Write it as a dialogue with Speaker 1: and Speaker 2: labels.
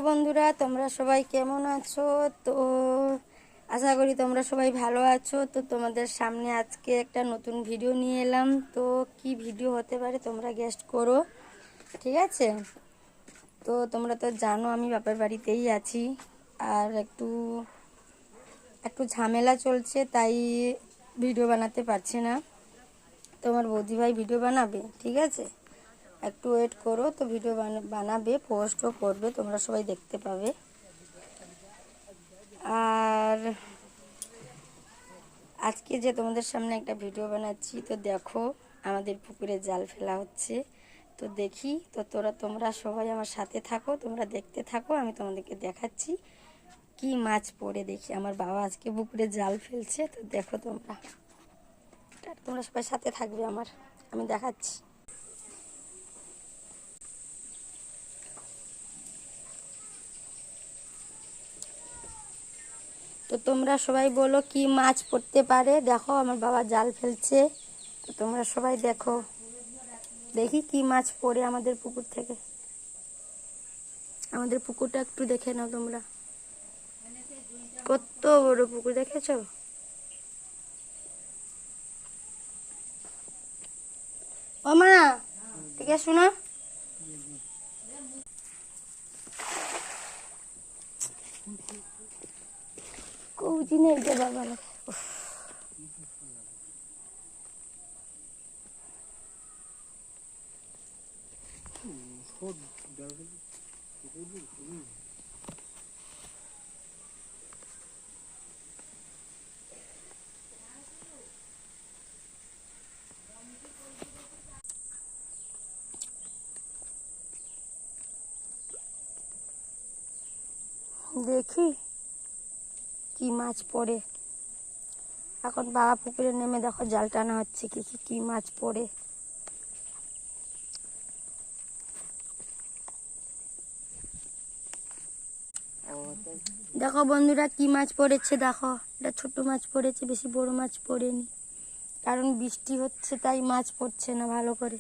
Speaker 1: বন্ধুরা, তোমরা সবাই কেমন আছো? তো আশা করি তোমরা সবাই ভালো আছো। তো তোমাদের সামনে আজকে একটা নতুন ভিডিও নিয়ে এলাম। তো কি ভিডিও হতে পারে তোমরা গেস্ট করো, ঠিক আছে? তো তোমরা তো জানো আমি বাপের বাড়িতেই আছি, আর একটু একটু ঝামেলা চলছে, তাই ভিডিও বানাতে পারছি না। তোমার বৌদি ভাই ভিডিও বানাবে, ঠিক আছে? একটু ওয়েট করো, তো ভিডিও বানাবে, পোস্টও করবে, তোমরা সবাই দেখতে পাবে। আর আজকে যে তোমাদের সামনে একটা ভিডিও বানাচ্ছি, তো দেখো আমাদের পুকুরে জাল ফেলা হচ্ছে। তো দেখি, তো তোমরা সবাই আমার সাথে থাকো, তোমরা দেখতে থাকো, আমি তোমাদেরকে দেখাচ্ছি কি মাছ পড়ে। দেখি আমার বাবা আজকে পুকুরে জাল ফেলছে, তো দেখো তোমরা সবাই সাথে থাকবে আমার, আমি দেখাচ্ছি। তো তোমরা সবাই বলো কি মাছ পড়তে পারে। দেখো আমার বাবা জাল ফেলছে, তো তোমরা সবাই দেখো, দেখি কি মাছ পড়ে আমাদের পুকুর থেকে। আমাদের পুকুরটা একটু দেখে নাও তোমরা, কত বড় পুকুর দেখেছো? ও মা, ঠিক আছে শোনো, কৌজি নেই যে বাবা। দেখি কি মাছ পড়ে। এখন বাবা পুকুরে নেমে দেখো জাল টানা হচ্ছে, কি মাছ পড়ে। দেখো বন্ধুরা কি মাছ পড়েছে, দেখো এটা ছোট মাছ পড়েছে, বেশি বড় মাছ পড়েনি, কারণ বৃষ্টি হচ্ছে তাই মাছ পড়ছে না ভালো করে।